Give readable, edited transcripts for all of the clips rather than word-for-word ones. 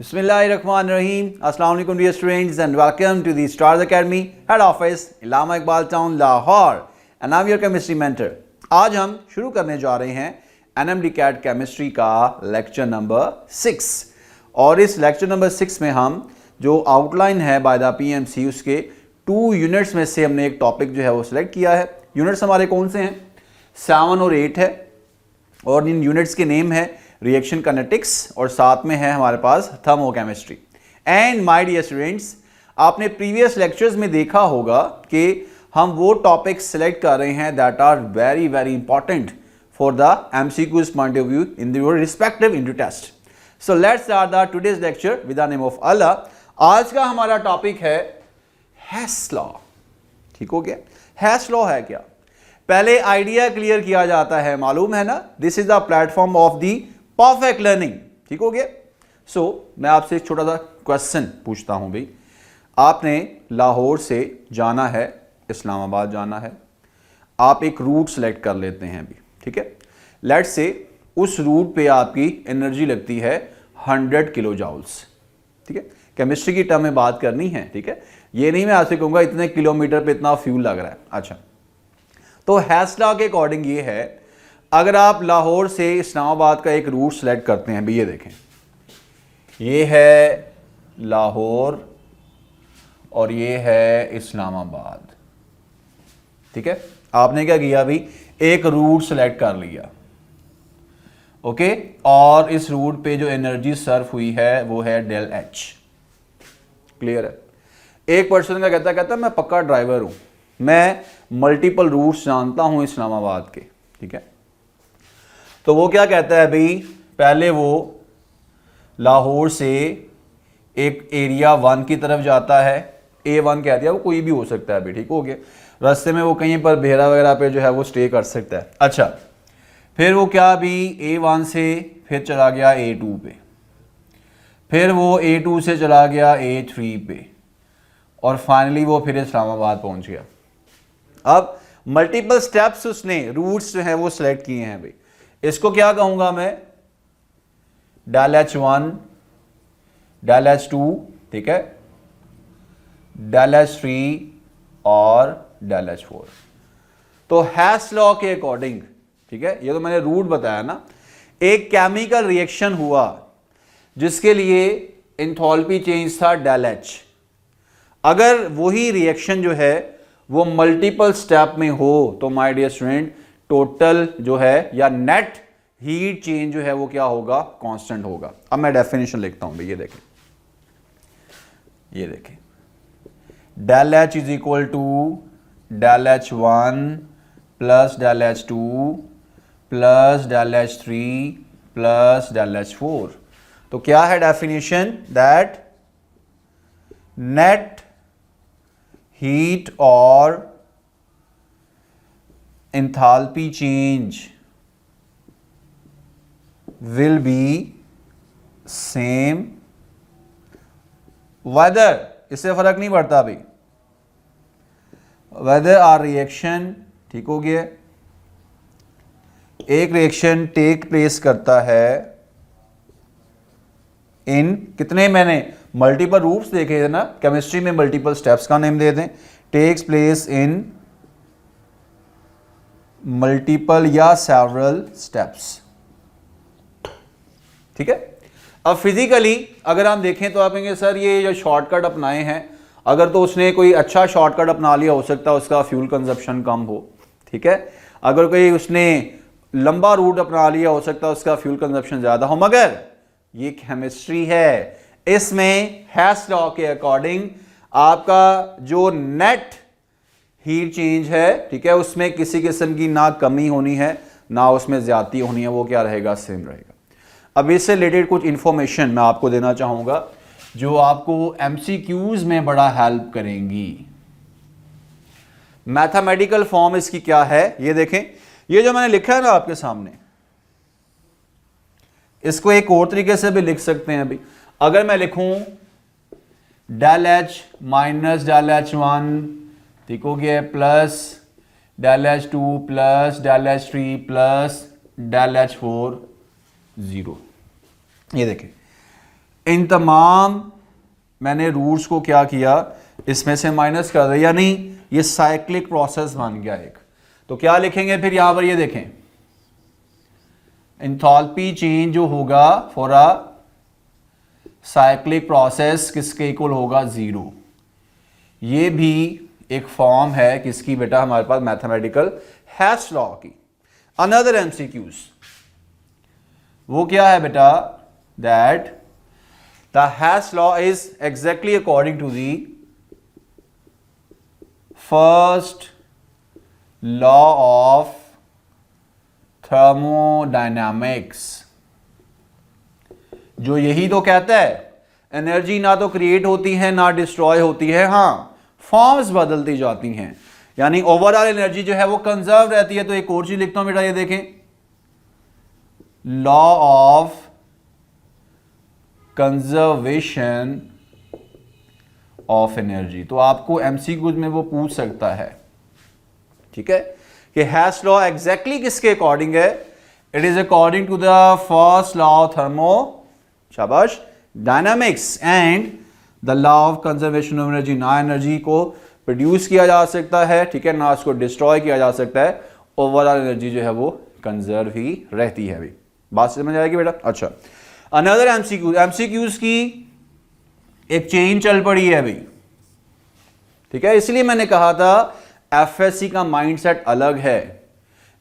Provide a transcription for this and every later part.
Bismillahirrahmanirrahim. Assalamu alaikum dear students and welcome to the Stars Academy head office Allama Iqbal Town Lahore and I'm your chemistry mentor. आज हम शुरू करने जा रहे हैं NMDCAT chemistry का लेक्चर नंबर 6 और इस लेक्चर नंबर 6 में हम जो आउटलाइन है बाय द PMC उसके 2 यूनिट्स में से हमने एक टॉपिक जो है वो सिलेक्ट किया है। यूनिट्स हमारे कौन से हैं? 7 और 8 है और इन यूनिट्स के नेम है रिएक्शन काइनेटिक्स और साथ में है हमारे पास thermochemistry. And my dear students, आपने प्रीवियस लेक्चर्स में देखा होगा कि हम वो टॉपिक्स सिलेक्ट कर रहे हैं that are very very important for the MCQs point of view in your respective into test. So let's start the today's lecture with the name of Allah. आज का हमारा टॉपिक है हेस लॉ। ठीक हो गया? हेस लॉ है क्या? पहले आइडिया क्लियर किया जाता है, मालूम है ना? This is the platform of the perfect learning. ठीक हो गया? सो मैं आपसे एक छोटा सा क्वेश्चन पूछता हूं भाई। आपने लाहौर से जाना है, इस्लामाबाद जाना है, आप एक रूट सेलेक्ट कर लेते हैं अभी। ठीक है? लेट्स से उस रूट पे आपकी एनर्जी लगती है 100 किलो जूल्स। ठीक है? केमिस्ट्री की टर्म में बात करनी है। ठीक है? ये नहीं मैं आपसे कहूंगा इतने किलोमीटर पे इतना फ्यूल लग रहा है। अच्छा, तो हेस लॉ के अकॉर्डिंग ये है, अगर आप लाहौर से इस्लामाबाद का एक रूट सेलेक्ट करते हैं, भाई ये देखें, ये है लाहौर और ये है इस्लामाबाद। ठीक है? आपने क्या किया भाई? एक रूट सेलेक्ट कर लिया। ओके, और इस रूट पे जो एनर्जी सर्व हुई है वो है डेल एच। क्लियर है? एक पर्सन का कहता मैं पक्का ड्राइवर हूं, मैं मल्टीपल रूट्स जानता हूं इस्लामाबाद के। ठीक है? तो वो क्या कहता है भाई, पहले वो लाहौर से एक एरिया 1 की तरफ जाता है, A1 कहते हैं, वो कोई भी हो सकता है भाई। ठीक हो गया? रास्ते में वो कहीं पर बेहरा वगैरह पे जो है वो स्टे कर सकता है। अच्छा, फिर वो क्या भी A1 से फिर चला गया A2 पे, फिर वो A2 से चला गया A3 पे और फाइनली वो फिर इस्लामाबाद पहुंच गया। अब मल्टीपल स्टेप्स उसने रूट्स जो है वो सिलेक्ट किए हैं भाई। इसको क्या कहूंगा मैं? डेल H1, डेल H2, ठीक है, डेल H3 और डेल H4। तो हेस लॉ के अकॉर्डिंग, ठीक है, ये तो मैंने रूट बताया ना, एक केमिकल रिएक्शन हुआ जिसके लिए एंथैल्पी चेंज था डेल H। अगर वही रिएक्शन जो है वो मल्टीपल स्टेप में हो तो माय डियर स्टूडेंट टोटल जो है या नेट हीट चेंज जो है वो क्या होगा? कांस्टेंट होगा। अब मैं डेफिनेशन लिखता हूं भाई, ये देखें, ये देखें, del H is equal to del H1 plus del H2 plus del H3 plus del H4। तो क्या है डेफिनेशन? दैट नेट हीट और enthalpy change will be same whether, इससे फर्क नहीं पड़ता अभी, whether our reaction, ठीक हो गया, एक रिएक्शन टेक प्लेस करता है इन कितने, मैंने मल्टीपल रूट्स देखे थे ना केमिस्ट्री में, मल्टीपल स्टेप्स का नेम दे दें, टेक्स प्लेस इन मल्टीपल या सेवरल स्टेप्स। ठीक है? अब फिजिकली अगर हम देखें तो आप कहेंगे सर ये जो शॉर्टकट अपनाए हैं, अगर तो उसने कोई अच्छा शॉर्टकट अपना लिया, हो सकता है उसका फ्यूल कंजप्शन कम हो। ठीक है? अगर कोई उसने लंबा रूट अपना लिया, हो सकता है उसका फ्यूल कंजप्शन ज्यादा हो। मगर ये केमिस्ट्री है, इसमें हेस लॉ के अकॉर्डिंग आपका जो नेट हीट चेंज है, ठीक है, उसमें किसी किस्म की ना कमी होनी है ना उसमें ज्यादती होनी है, वो क्या रहेगा? सेम रहेगा। अब इससे रिलेटेड कुछ इंफॉर्मेशन मैं आपको देना चाहूंगा जो आपको एमसीक्यूज में बड़ा हेल्प करेंगी। मैथमेटिकल फॉर्म इसकी क्या है ये देखें, ये जो मैंने लिखा है ना आपके सामने, इसको एक और तरीके से भी लिख सकते हैं अभी। अगर मैं लिखूं del H minus del H1, ठीक हो गया, plus del H2 plus del H3 plus del H4 0। ये देखें, इन तमाम मैंने रूट्स को क्या किया, इसमें से माइनस कर दिया, यानी ये साइक्लिक प्रोसेस बन गया एक। तो क्या लिखेंगे फिर यहां पर, ये देखें एंथैल्पी चेंज जो होगा फॉर अ साइक्लिक प्रोसेस किसके इक्वल होगा, 0। ये भी एक फॉर्म है किसकी बेटा, हमारे पास मैथमेटिकल हैश लॉ की। अनदर एमसीक्यूज, वो क्या है बेटा, that the Hess law is exactly according to the first law of thermodynamics, जो यही तो कहता है एनर्जी ना तो क्रिएट होती है ना डिस्ट्रॉय होती है, हाँ फॉर्म्स बदलती जाती हैं, यानी ओवरऑल एनर्जी जो है वो कंजर्व रहती है। तो एक और चीज लिखता हूं बेटा, ये देखें law of conservation of energy. तो आपको एमसीक्यूज में वो पूछ सकता है, ठीक है, कि हैश लॉ एग्जैक्टली किसके अकॉर्डिंग है, it is according to the first law of thermo शाबाश dynamics and the law of conservation of energy. ना एनर्जी को प्रोड्यूस किया जा सकता है, ठीक है, ना उसको डिस्ट्रॉय किया जा सकता है, ओवरऑल एनर्जी जो है वो कंजर्व ही रहती है। अभी बात समझ आएगी बेटा। अच्छा, अनदर एमसीक्यूज की एक चेन चल पड़ी है अभी, ठीक है, इसलिए मैंने कहा था एफएससी का माइंडसेट अलग है,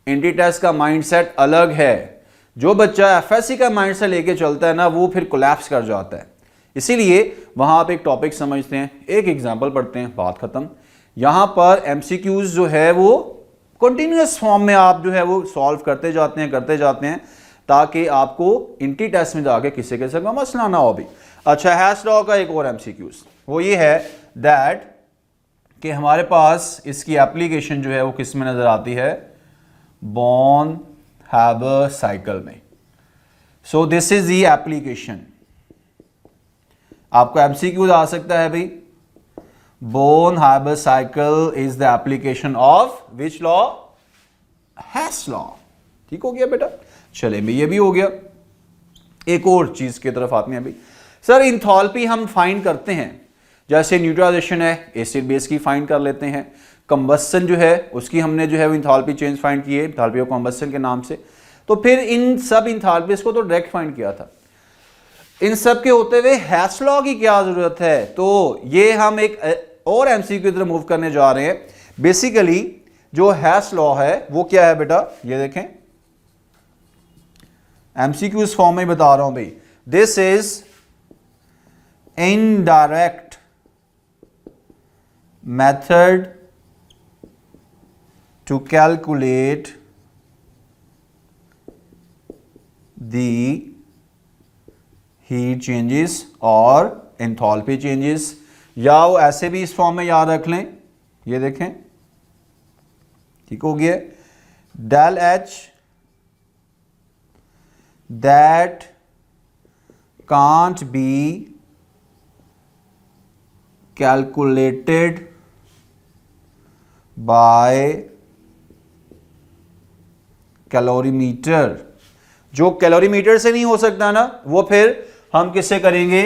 इंटीटेस्ट का माइंडसेट अलग है। जो बच्चा एफएससी का माइंडसेट लेके चलता है ना, वो फिर कोलैप्स कर जाता है। इसीलिए वहां आप एक टॉपिक समझते हैं, एक एग्जांपल पढ़ते हैं, बात खत्म। यहां पर एमसीक्यूज जो है वो कंटिन्यूअस फॉर्म में आप जो है वो सॉल्व करते जाते हैं ताकि आपको इंटी टेस्ट में जाके किसी के साथ मसला ना हो भी। अच्छा, हैश लॉ का एक और एमसीक्यूज वो ये है दैट कि हमारे पास इसकी एप्लीकेशन जो है वो किस में नजर आती है, बॉर्न हैबर साइकिल में। So this is the application. आपको एमसीक्यूज आ सकता है भाई, Born Haber cycle is the application of which law, Hess law. ठीक हो गया बेटा, चले भाई ये भी हो गया। एक और चीज की तरफ आते हैं भाई, सर इंथैल्पी हम फाइंड करते हैं, जैसे न्यूट्रलाइजेशन है एसिड बेस की फाइंड कर लेते हैं, कंबस्सन जो है उसकी हमने जो है वो इंथैल्पी चेंज फाइंड की है इंथैल्पी ऑफ कंबस्सन के नाम से। तो फिर इन सब इंथैल्पीज को तो डायरेक्ट फाइंड किया था, इन सब के होते हुए हैश लॉ की क्या जरूरत है। तो ये हम एक और एमसीक्यू की तरफ मूव करने जा रहे हैं। बेसिकली जो हैश लॉ है वो क्या है बेटा, ये देखें एमसीक्यू इस फॉर्म में बता रहा हूं भाई, this is indirect method to calculate the heat changes और एंथैल्पी चेंजेस, या वो ऐसे भी इस फॉर्म में याद रख लें, ये देखें ठीक हो गया, del H that can't be calculated by calorimeter. जो कैलोरीमीटर से नहीं हो सकता ना, वो फिर हम किससे करेंगे,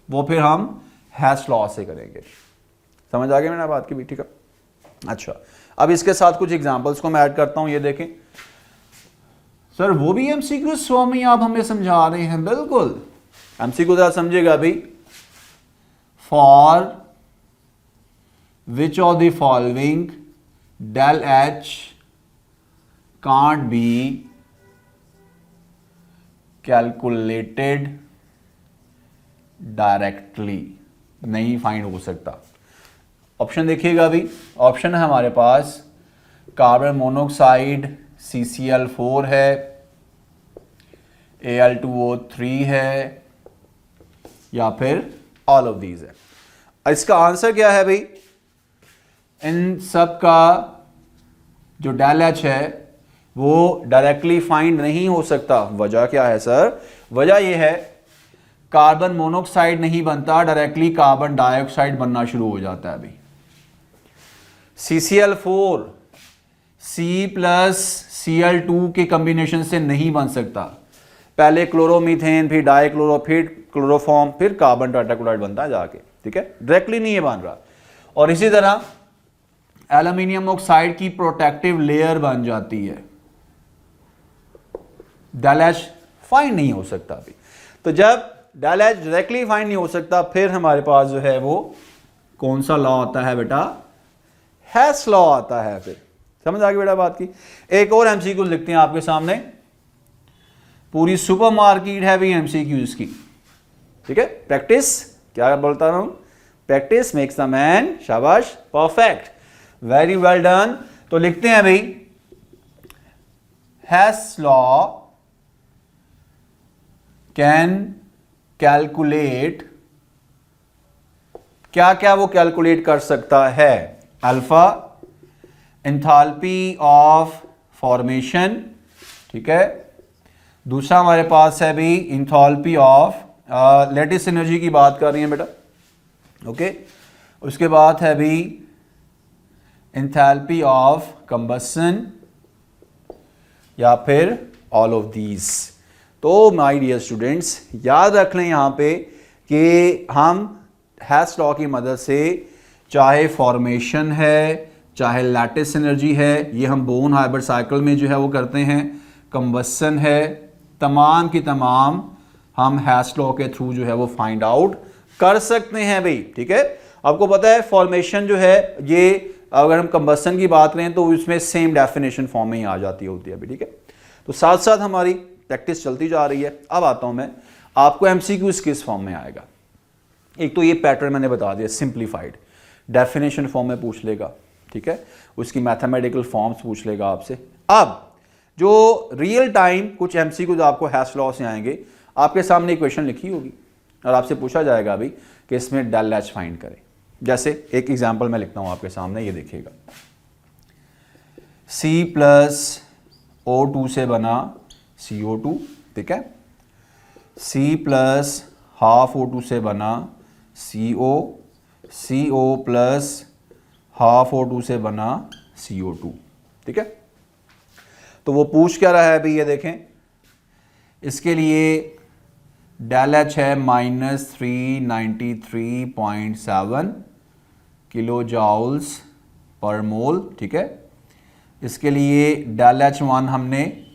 वो फिर हम हैश लॉ से करेंगे। समझ आ गया मैंने बात की भी, ठीक है। अच्छा, अब इसके साथ कुछ एग्जांपल्स को मैं ऐड करता हूं, ये देखें सर वो भी एमसीक्यू फॉर्म में आप हमें समझा रहे हैं, बिल्कुल एमसीक्यू जरा समझिएगा अभी। For which of the following del H can't be calculated directly, नहीं फाइंड हो सकता। ऑप्शन देखिएगा अभी, ऑप्शन है हमारे पास कार्बन मोनोऑक्साइड CCl4 है, Al2O3 है, या फिर ऑल ऑफ दीज है। इसका आंसर क्या है भाई, इन सब का जो डेल एच है वो डायरेक्टली फाइंड नहीं हो सकता। वजह क्या है सर, वजह ये है कार्बन मोनोऑक्साइड नहीं बनता, डायरेक्टली कार्बन डाइऑक्साइड बनना शुरू हो जाता है अभी। CCl4 C+Cl2 के कॉम्बिनेशन से नहीं बन सकता। पहले क्लोरोमीथेन, फिर डाइक्लोरो, फिर क्लोरोफॉर्म, फिर कार्बन टेट्राक्लोराइड बनता है जाके, ठीक है, डायरेक्टली नहीं ये बन रहा। और इसी तरह एल्यूमिनियम ऑक्साइड की प्रोटेक्टिव लेयर बन जाती है, डेल एच फाइंड नहीं हो सकता अभी। तो जब डेल एच डायरेक्टली फाइंड नहीं हो सकता, फिर हमारे पास जो है वो कौन सा लॉ आता है बेटा, हेस लॉ आता है। फिर समझ आ गई बेटा बात की। एक और एमसीक्यू लिखते हैं आपके सामने, पूरी सुपर मार्केट है भी एमसीक्यूज की, ठीक है। प्रैक्टिस, क्या बोलता हूं, प्रैक्टिस मेक्स द मैन, शाबाश, परफेक्ट, वेरी वेल डन। तो लिखते हैं भाई, हेस लॉ कैन कैलकुलेट, क्या क्या वो कैलकुलेट कर सकता है, अल्फा एंथैल्पी ऑफ फॉर्मेशन, ठीक है। दूसरा हमारे पास है भी एंथैल्पी ऑफ लैटिस एनर्जी की बात कर रही है बेटा, ओके। उसके बाद है भी एंथैल्पी ऑफ कंबसन, या फिर ऑल ऑफ दीज। तो माय डियर स्टूडेंट्स, याद रख लें यहाँ पे कि हम हेस लॉ की मदद से चाहे फॉर्मेशन है, चाहे लैटिस एनर्जी है, ये हम बोन हाइब्रिड साइकिल में जो है वो करते हैं, कंबसन है, तमाम की तमाम हम हेस लॉ के थ्रू जो है वो फाइंड आउट कर सकते हैं भाई, ठीक है। आपको पता है फॉर्मेशन जो है ये, अगर हम कंबसन की बात करें तो उसमें सेम डेफिनेशन फॉर्म में ही आ जाती होती है अभी, ठीक है। तो साथ साथ हमारी प्रैक्टिस चलती जा रही है। अब आता हूं मैं, आपको एमसीक्यूज किस फॉर्म में आएगा। एक तो ये पैटर्न मैंने बता दिया, सिंप्लीफाइड, डेफिनेशन फॉर्म में पूछ लेगा, ठीक है, उसकी मैथमेटिकल फॉर्म्स पूछ लेगा आपसे। अब जो रियल टाइम कुछ एमसीक्यूज आपको हेस लॉ से आएंगे, आपके सामने इक्वेशन लिखी होगी और आपसे पूछा जाएगा अभी कि इसमें डेल एच फाइंड करें। जैसे एक एग्जांपल मैं लिखता हूं आपके सामने, ये देखिएगा, C+O2 से बना CO2, ठीक है, C+12O2 से बना CO, CO +12O2 से बना CO2, ठीक है। तो वो पूछ क्या रहा है अभी, ये देखें, इसके लिए डेल एच है -393.7 किलो जाउल्स पर मोल, ठीक है। इसके लिए डेल एच 1 हमने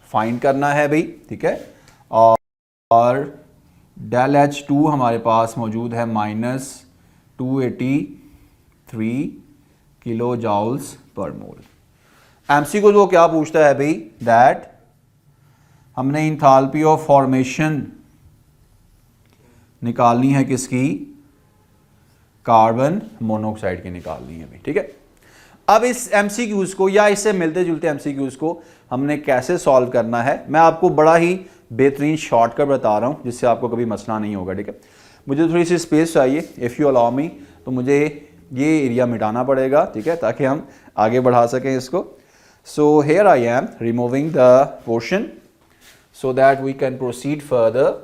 फाइंड करना है भाई, ठीक है। और डेल एच 2 हमारे पास मौजूद है -283 किलो जाउल्स पर मोल। एमसीक्यू को क्या पूछता है भाई, दैट हमने एंथैल्पी ऑफ फॉर्मेशन निकालनी है किसकी, कार्बन मोनोऑक्साइड की निकालनी है भाई, ठीक है। अब इस एमसीक्यूज को या इससे मिलते जुलते एमसीक्यूज को हमने कैसे सॉल्व करना है, मैं आपको बड़ा ही बेहतरीन शॉर्टकट बता रहा हूं जिससे आपको कभी मसला नहीं होगा, ठीक है। मुझे थोड़ी सी स्पेस चाहिए, इफ़ यू अलाउ मी, तो मुझे ये एरिया मिटाना पड़ेगा, ठीक है, ताकि हम आगे बढ़ा सकें इसको। So here I am removing the portion so that we can proceed further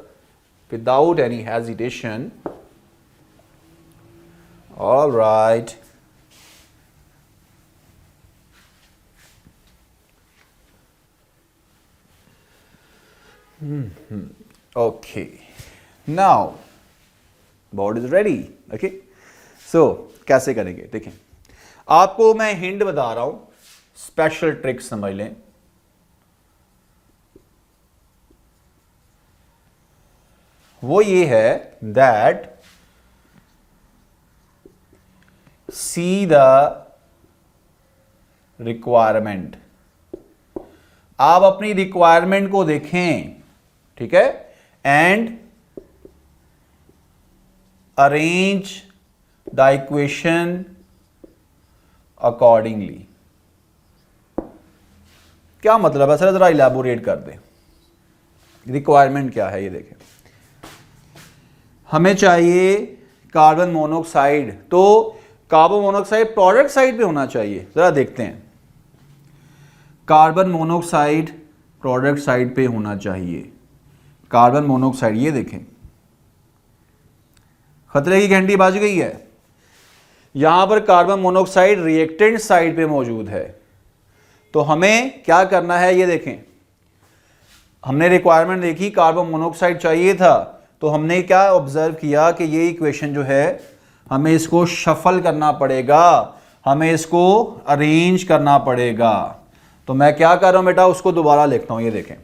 without any hesitation. All right. Okay. Now, board is ready. Okay. So, कैसे करेंगे देखें, आपको मैं हिंट बता रहा हूं, स्पेशल ट्रिक समझ लें। वो ये है दैट सी द रिक्वायरमेंट, आप अपनी रिक्वायरमेंट को देखें, ठीक है, and arrange the equation accordingly. क्या मतलब है सर, जरा इलैबोरेट कर दें। रिक्वायरमेंट क्या है ये देखें, हमें चाहिए कार्बन मोनोऑक्साइड, तो कार्बन मोनोऑक्साइड प्रोडक्ट साइड पे होना चाहिए, जरा देखते हैं। कार्बन मोनोऑक्साइड प्रोडक्ट साइड पे होना चाहिए, कार्बन मोनोऑक्साइड, ये देखें, खतरे की घंटी बज गई है। यहां पर कार्बन मोनोऑक्साइड रिएक्टेंट साइड पे मौजूद है, तो हमें क्या करना है ये देखें, हमने रिक्वायरमेंट देखी, कार्बन मोनोऑक्साइड चाहिए था, तो हमने क्या ऑब्जर्व किया कि ये इक्वेशन जो है हमें इसको शफल करना पड़ेगा, हमें इसको अरेंज करना पड़ेगा। तो मैं क्या कर रहा हूं बेटा, उसको दोबारा लिखता हूं। ये देखें,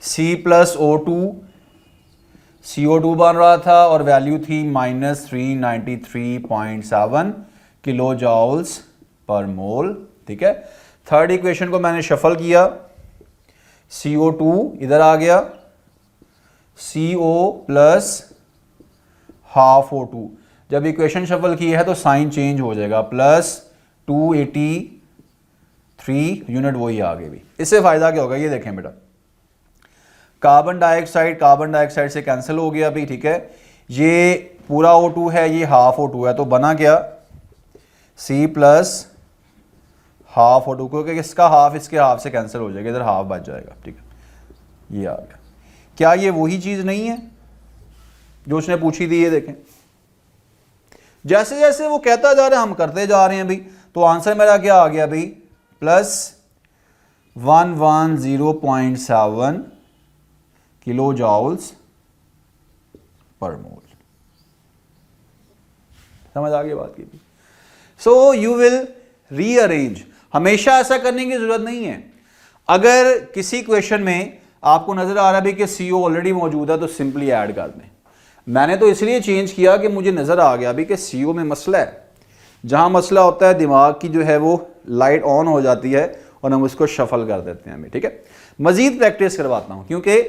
C+O2, CO2 बन रहा था और वैल्यू थी -393.7 किलो जॉल्स पर मोल। ठीक है, थर्ड इक्वेशन को मैंने शफल किया, CO2 इधर आ गया, CO प्लस हाफ O2। जब इक्वेशन शफल की है तो साइन चेंज हो जाएगा, प्लस 283 यूनिट वही आ गई भी। इससे फायदा क्या होगा, ये देखें बेटा, कार्बन डाइऑक्साइड से कैंसिल हो गया अभी। ठीक है, ये पूरा O2 है, ये हाफ O2 है, तो बना क्या C प्लस हाफ O2, क्योंकि इसका हाफ इसके हाफ से कैंसिल हो जाएगा, इधर हाफ बच जाएगा। ठीक है, ये आ गया। क्या ये वही चीज नहीं है जो उसने पूछी थी? ये देखें, जैसे जैसे वो कहता जा रहा है हम करते जा रहे हैं भाई। तो आंसर मेरा क्या आ गया भाई, प्लस 110.7 किलो जॉल्स पर मोल। समझ आ गई बात की? So you will rearrange. हमेशा ऐसा करने की जरूरत नहीं है। अगर किसी क्वेश्चन में आपको नजर आ रहा है कि CO ऑलरेडी मौजूद है तो सिंपली ऐड कर दें। मैंने तो इसलिए चेंज किया कि मुझे नजर आ गया अभी कि CO में मसला है। जहां मसला होता है दिमाग की जो है वो लाइट ऑन हो जाती है और हम उसको शफल कर देते हैं। ठीक है, मजीद प्रैक्टिस करवाता हूं क्योंकि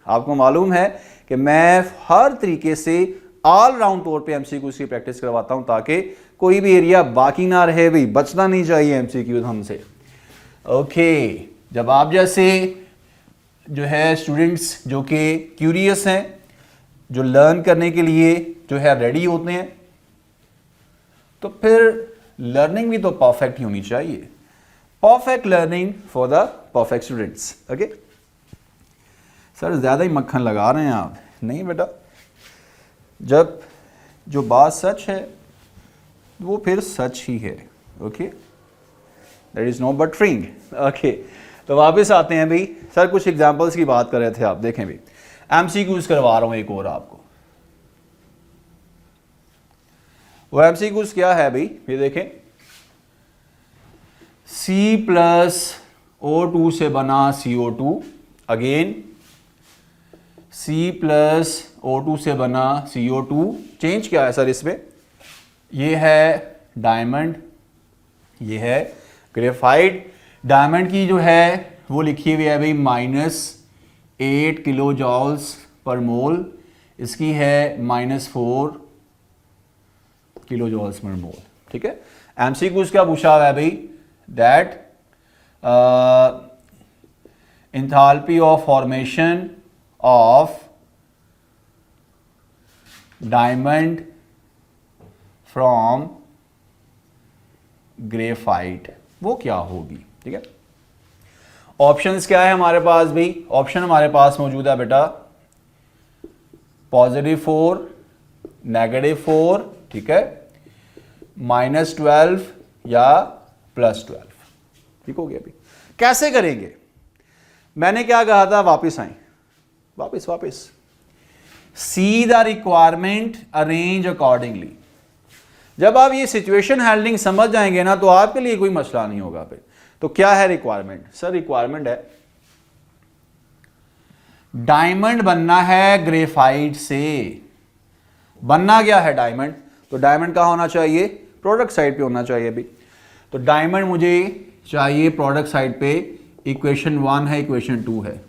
आपको मालूम है कि मैं हर तरीके से ऑल राउंड तौर पे MCQ की प्रैक्टिस करवाता हूं ताकि कोई भी एरिया बाकी ना रहे भाई, बचना नहीं चाहिए MCQ हमसे। ओके, जब आप जैसे जो है स्टूडेंट्स जो कि क्यूरियस हैं, जो लर्न करने के लिए जो है रेडी होते हैं, तो फिर लर्निंग भी तो परफेक्ट ही होनी चाहिए। Perfect learning for the perfect students. Okay sir, ज्यादा ही मक्खन लगा रहे हैं आप। नहीं बेटा, जब जो बात सच है वो फिर सच ही है। Okay, that is no buttering. Okay, तो वापस आते हैं भाई। सर कुछ एग्जांपल्स की बात कर रहे थे आप, देखें भाई MCQs करवा रहा हूं एक और आपको। वो MCQs क्या है भाई, ये देखें, C+O2 से बना CO2, अगेन C+O2 से बना CO2। चेंज क्या है सर इसमें? ये है डायमंड, ये है ग्रेफाइट। डायमंड की जो है वो लिखी हुई है भाई -8 किलो जॉल्स पर मोल, इसकी है -4 किलो जॉल्स पर मोल। ठीक है, MCQs क्या पूछा हुआ है भाई, that enthalpy of formation of diamond from graphite वो क्या होगी। ठीक है, ऑप्शंस क्या है हमारे पास भाई? ऑप्शन हमारे पास मौजूद है बेटा +4, -4, ठीक है, -12 या +12। ठीक हो गया भाई। कैसे करेंगे? मैंने क्या कहा था, वापस आए, वापस see the requirement, arrange accordingly. जब आप ये सिचुएशन हैंडलिंग समझ जाएंगे ना तो आपके लिए कोई मसला नहीं होगा फिर। तो क्या है रिक्वायरमेंट? सर रिक्वायरमेंट है डायमंड बनना है ग्रेफाइट से। बनना क्या है डायमंड? तो डायमंड कहां होना चाहिए? प्रोडक्ट साइड पे होना चाहिए भी। तो डायमंड मुझे चाहिए प्रोडक्ट साइड पे। इक्वेशन 1 है, इक्वेशन 2 है।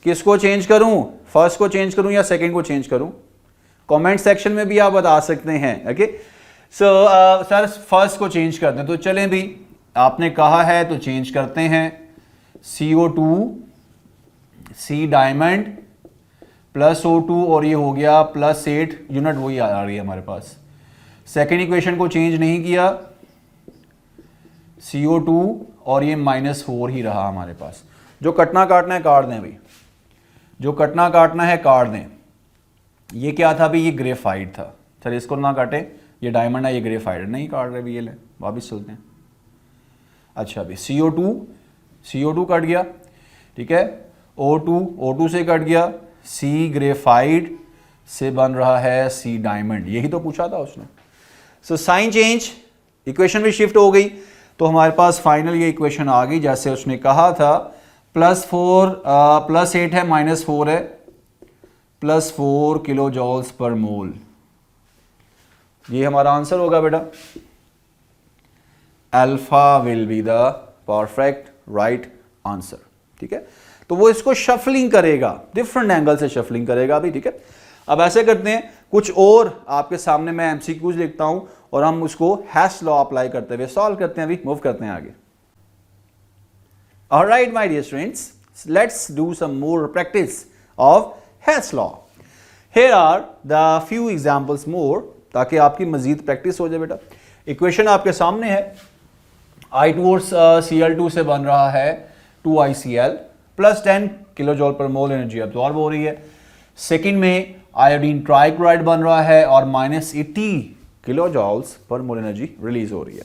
किसको चेंज करूं? फर्स्ट को चेंज करूं या सेकंड को चेंज करूं? कमेंट सेक्शन में भी आप बता सकते हैं। ओके, सो सर फर्स्ट को चेंज कर दें। तो चलें भी, आपने कहा है तो चेंज करते हैं। CO2 C डायमंड +O2 और ये हो गया +8 यूनिट, वही आ रही है हमारे पास। सेकेंड इक्वेशन को चेंज नहीं किया, CO2 और ये -4 ही रहा हमारे पास। जो कटना काटना है काट दें भाई, जो कटना काटना है काट दें। ये क्या था भाई? ये ग्रेफाइट था। सर इसको ना काटें, ये डायमंड है, ये ग्रेफाइट नहीं काट रहे भी। ये ले वापिस चलते हैं। अच्छा भाई CO2 कट गया, ठीक है। O2 से कट गया, C ग्रेफाइट से बन रहा है C डायमंड, यही तो पूछा था उसने। सो साइन चेंज, इक्वेशन भी शिफ्ट हो गई, तो हमारे पास फाइनल ये इक्वेशन आ गई जैसे उसने कहा था। +8 है -4 है, +4 किलो जॉल्स पर मोल, ये हमारा आंसर होगा बेटा। Alpha will be the perfect right answer, ठीक है। तो वो इसको शफलिंग करेगा, डिफरेंट एंगल से शफलिंग करेगा अभी, ठीक है। अब ऐसे करते हैं, कुछ और आपके सामने मैं एमसीक्यूज लिखता हूं और हम उसको हेस लॉ अप्लाई करते हुए सॉल्व करते हैं, अभी मूव करते हैं आगे। Alright my dear students, let's do some more practice of Hess law. Here are the few examples more, ताकि आपकी मजीद प्रैक्टिस हो जाए बेटा। इक्वेशन आपके सामने है, I2 और Cl2 से बन रहा है 2ICl प्लस 10 किलो जॉल पर मोल एनर्जी अब्सॉर्ब हो रही है। सेकंड में आयोडीन ट्राइक्लोराइड बन रहा है और -80 किलो जॉल्स पर मोल एनर्जी रिलीज हो रही है।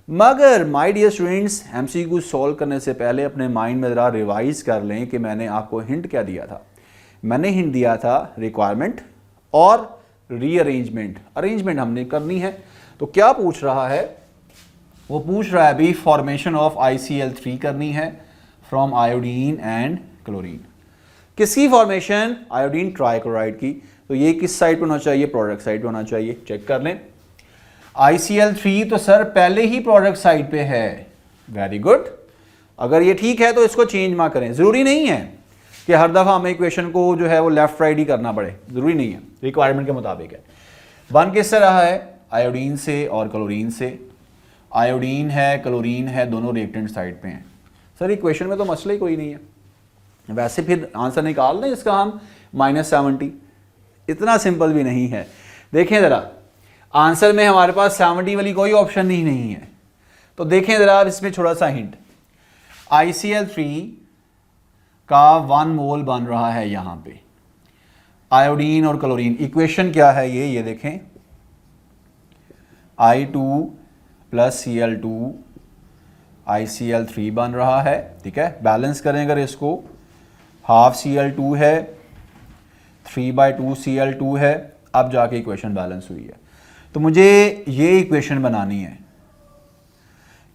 मगर my dear students, MCQ solve करने से पहले अपने माइंड में जरा रिवाइज कर लें कि मैंने आपको हिंट क्या दिया था। मैंने हिंट दिया था रिक्वायरमेंट और रीअरेंजमेंट, अरेंजमेंट हमने करनी है। तो क्या पूछ रहा है, वो पूछ रहा है अभी फॉर्मेशन ऑफ ICl3 करनी है फ्रॉम आयोडीन एंड क्लोरीन। किसकी फॉर्मेशन? आयोडीन ट्राइक्लोराइड की। तो ये किस साइड पे होना चाहिए? प्रोडक्ट साइड पे होना चाहिए। चेक कर लें, ICl3 तो सर पहले ही प्रोडक्ट साइड पे है। वेरी गुड, अगर ये ठीक है तो इसको चेंज ना करें। जरूरी नहीं है कि हर दफा हमें इक्वेशन को जो है वो लेफ्ट राइट ही करना पड़े, जरूरी नहीं है, रिक्वायरमेंट के मुताबिक है। बन किससे रहा है? आयोडीन से और क्लोरीन से। आयोडीन है, क्लोरीन है, दोनों रिएक्टेंट साइड पे हैं। सर इक्वेशन में तो मसला ही कोई नहीं है, वैसे फिर आंसर निकाल लें इसका हम -70। इतना सिंपल भी नहीं है। देखें ज़रा, आंसर में हमारे पास 70 वाली कोई ऑप्शन नहीं है। तो देखें ज़रा इसमें थोड़ा सा हिंट। ICl3 का 1 मोल बन रहा है यहाँ पे, आयोडीन और क्लोरीन। इक्वेशन क्या है ये देखें, I2 + Cl2 ICl3 बन रहा है, ठीक है। बैलेंस करें अगर इसको, 1/2 Cl2 है, 3/2 Cl2 है, अब जाके इक्वेशन बैलेंस हुई है। तो मुझे ये इक्वेशन बनानी है।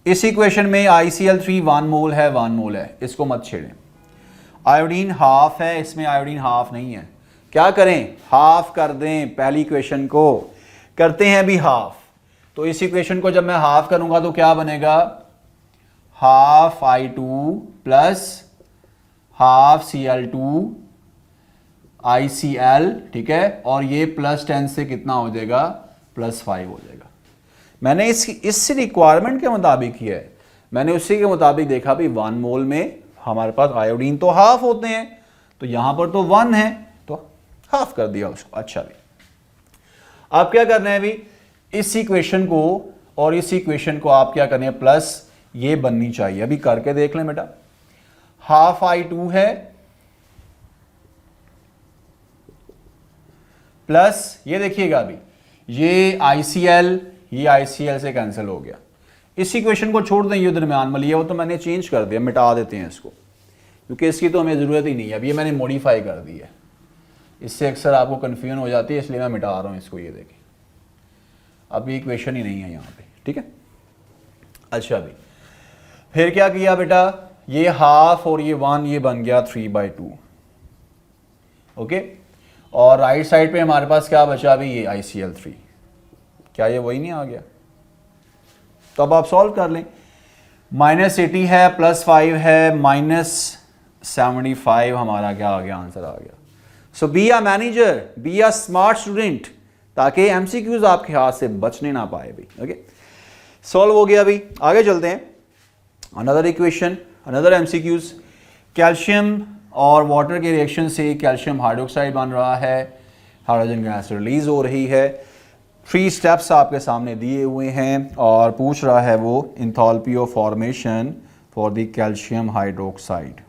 इस इक्वेशन में ICl3 1 मोल है, 1 मोल है, इसको मत छेड़ें। आयोडीन 1/2 है, इसमें आयोडीन 1/2 नहीं है। क्या करें? 1/2 कर दें। पहली इक्वेशन को करते हैं अभी 1/2। तो इस इक्वेशन को जब मैं 1/2 करूंगा तो क्या बनेगा? 1/2 I2 + 1/2 Cl2 ICl, ठीक है। और ये +10 से कितना हो जाएगा? +5 हो जाएगा। मैंने इस रिक्वायरमेंट के मुताबिक किया है, मैंने उसी के मुताबिक देखा भी 1 मोल में हमारे पास आयोडीन तो 1/2 होते हैं, तो यहां पर तो 1 है तो 1/2 कर दिया उसको। अच्छा भी, आप क्या करना है अभी, इस इक्वेशन को और इस इक्वेशन को आप क्या करने हैं, प्लस ये बननी चाहिए। अभी करके देख लें बेटा। 1/2 I2 है प्लस ये देखिएगा अभी ये ICl, ये ICl से कैंसिल हो गया। इस इक्वेशन को छोड़ दें, ये दरमियान में लिया, वो तो मैंने चेंज कर दिया, मिटा देते हैं इसको, क्योंकि इसकी तो हमें ज़रूरत ही नहीं है। अब ये मैंने मॉडिफाई कर दी है, इससे अक्सर आपको कन्फ्यूजन हो जाती है, इसलिए मैं मिटा रहा हूँ इसको। ये देखें, अब ये इक्वेशन ही नहीं है यहाँ पे, ठीक है। अच्छा अभी फिर क्या किया बेटा, ये 1/2 और ये 1, ये बन गया 3/2, ओके। और राइट साइड पे हमारे पास क्या बचा अभी, ये ICl3। क्या ये वही नहीं आ गया? तो अब आप सॉल्व कर लें। -80 है, +5 है, -75 हमारा क्या आ गया? आंसर आ गया। So be a manager, be a smart student, ताकि MCQs आपके हाथ से बचने ना पाए भी, ओके। सॉल्व हो गया। अभी आगे चलते हैं। Another equation, another MCQs। Calcium और वाटर के रिएक्शन से कैल्शियम हाइड्रोक्साइड बन रहा है, हाइड्रोजन गैस रिलीज हो रही है। 3 स्टेप्स आपके सामने दिए हुए हैं और पूछ रहा है वो enthalpy of formation for the calcium hydroxide.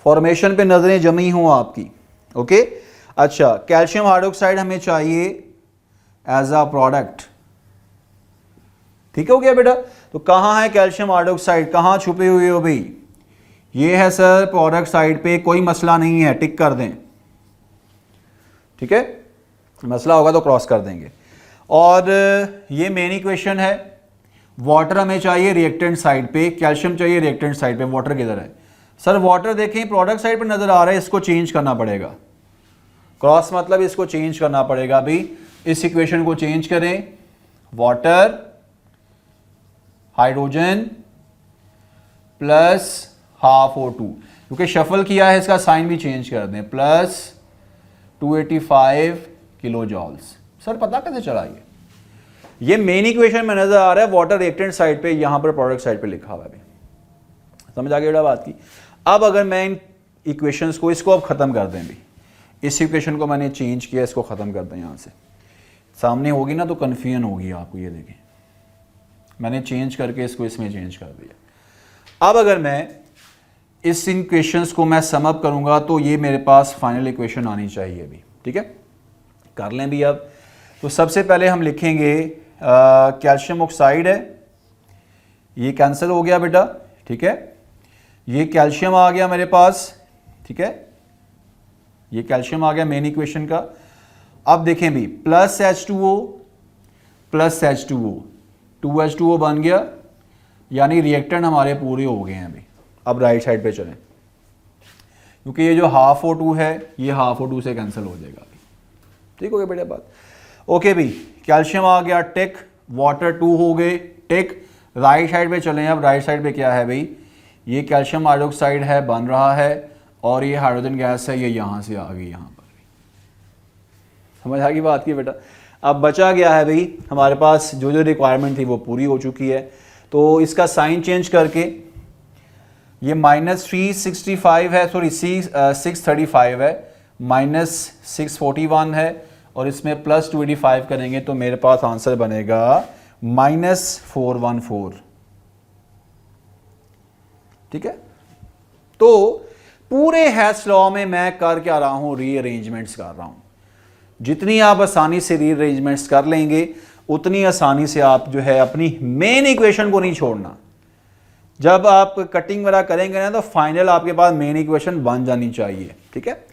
Formation पे नजरें जमी हों आपकी, ओके। अच्छा, कैल्शियम हाइड्रोक्साइड हमें चाहिए एज अ प्रोडक्ट, ठीक हो गया बेटा। तो कहां है कैल्शियम हाइड्रोक्साइड, कहां छुपे हुए हो भाई? ये है सर प्रोडक्ट साइड पे, कोई मसला नहीं है, टिक कर दें, ठीक है, मसला होगा तो क्रॉस कर देंगे। और ये मेन इक्वेशन है, वाटर हमें चाहिए रिएक्टेंट साइड पे, कैल्शियम चाहिए रिएक्टेंट साइड पे, वाटर किधर है सर? वाटर देखें प्रोडक्ट साइड पे नजर आ रहा है, इसको चेंज करना पड़ेगा, क्रॉस मतलब इसको चेंज करना पड़ेगा। अभी इस इक्वेशन को चेंज करें, water hydrogen plus half O2, क्योंकि शफल किया है इसका साइन भी चेंज कर दें, प्लस 285 किलो जॉल्स। सर पता कैसे चला? ये मेन इक्वेशन में नजर आ रहा है, वाटर रिएक्टेंट साइड पे, यहां पर प्रोडक्ट साइड पे लिखा हुआ है। अभी समझ आ गई बेटा बात की? अब अगर मैं इन इक्वेशंस को, इसको अब खत्म कर दें, भी इस इक्वेशन को मैंने चेंज किया, इसको खत्म कर दें, यहां से सामने होगी ना तो कन्फ्यूजन होगी आपको। ये देखें मैंने चेंज करके इसको इसमें चेंज कर दिया। अब अगर मैं इस इक्वेशंस को मैं सम अप करूंगा तो ये मेरे पास फाइनल इक्वेशन आनी चाहिए अभी, ठीक है, कर लें भी। अब तो सबसे पहले हम लिखेंगे कैल्शियम ऑक्साइड है, ये कैंसिल हो गया बेटा, ठीक है, ये कैल्शियम आ गया मेरे पास, ठीक है, ये कैल्शियम आ गया मेन इक्वेशन का। अब देखें भी plus H2O plus H2O, 2H2O बन गया, यानी रिएक्टेंट हमारे पूरे हो गए हैं अभी। अब राइट साइड पे चलें, क्योंकि ये जो हाफ O2 है ये हाफ O2 से कैंसिल हो जाएगा अभी, ठीक हो गया बेटा बात? ओके भी, कैल्शियम आ गया, टिक, वाटर 2 हो गए, टिक। राइट साइड पे चलें, अब राइट साइड पे क्या है भाई? ये कैल्शियम हाइड्रोक्साइड है, बन रहा है, और ये हाइड्रोजन गैस है, ये यहां से आ गई यहां पर भी। समझ आ गई बात की बेटा? अब बचा गया है भाई हमारे पास जो जो रिक्वायरमेंट थी वो पूरी हो चुकी है, तो इसका साइन चेंज करके ये -365 है, सॉरी 635 है, -641 है, और इसमें प्लस 285 करेंगे तो मेरे पास आंसर बनेगा -414, ठीक है। तो पूरे हेस लॉ में मैं कर क्या रहा हूं? रीअरेंजमेंट्स कर रहा हूं। जितनी आप आसानी से रीअरेंजमेंट्स कर लेंगे उतनी आसानी से आप जो है अपनी मेन इक्वेशन को नहीं छोड़ना। जब आप कटिंग वगैरह करेंगे ना तो फाइनल आपके पास मेन इक्वेशन बन जानी चाहिए, ठीक है।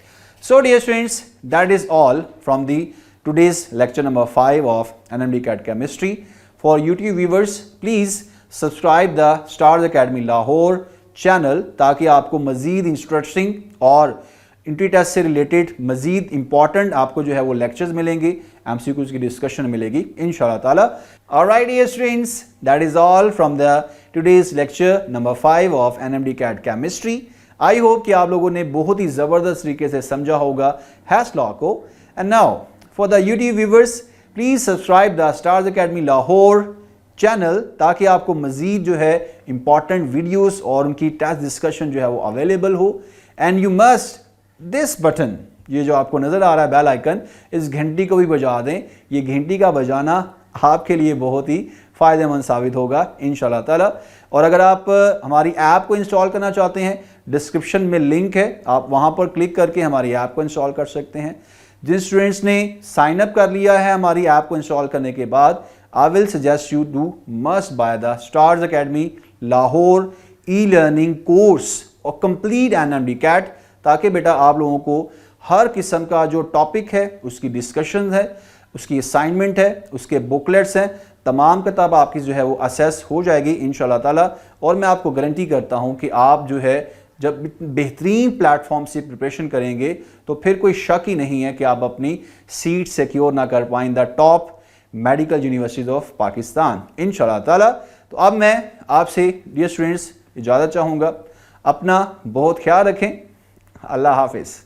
So dear students, that is all from the today's lecture number 5 of NMD CAT Chemistry. For YouTube viewers, please subscribe the Stars Academy Lahore channel ताकि आपको मज़ीद इंटरेस्टिंग और इंट्री टेस्ट से रिलेटेड मज़ीद इंपॉर्टेंट आपको जो है वो लेक्चर्स मिलेंगे, MCQs की डिस्कशन मिलेगी इंशाल्लाह ताला। Alright dear students, that is all from the today's lecture number 5 of NMD CAT Chemistry. I hope कि आप लोगों ने बहुत ही ज़बरदस्त तरीके से समझा होगा हैस लॉ को। And now for the YouTube viewers, please subscribe the Stars Academy Lahore channel ताकि आपको मज़ीद जो है इंपॉर्टेंट वीडियोस और उनकी टेस्ट डिस्कशन जो है वो अवेलेबल हो। And you must this button, ये जो आपको नज़र आ रहा है बेल आइकन, इस घंटी को भी बजा दें। ये घंटी का बजाना आपके लिए बहुत ही फ़ायदेमंद साबित होगा इंशाल्लाह ताला। और अगर आप हमारी ऐप को इंस्टॉल करना चाहते हैं, डिस्क्रिप्शन में लिंक है, आप वहाँ पर क्लिक करके हमारी ऐप को इंस्टॉल कर सकते हैं। जिन स्टूडेंट्स ने साइन अप कर लिया है हमारी ऐप को इंस्टॉल करने के बाद, I will suggest you to must buy the Stars Academy Lahore e-learning course और complete NMD CAT, ताकि बेटा आप लोगों को हर किस्म का जो टॉपिक है उसकी डिस्कशन है, उसकी असाइनमेंट है, उसके बुकलेट्स हैं, तमाम किताब आपकी जो है वो असेस हो जाएगी इंशाल्लाह ताला। और मैं आपको गारंटी करता हूँ कि आप जो है जब बेहतरीन प्लेटफॉर्म से प्रिपरेशन करेंगे तो फिर कोई शक ही नहीं है कि आप अपनी सीट सिक्योर ना कर पाएं the top medical universities of Pakistan इंशाल्लाह ताला। तो अब मैं आपसे डियर स्टूडेंट्स इजाज़त चाहूँगा, अपना बहुत ख्याल रखें, अल्लाह हाफिज़।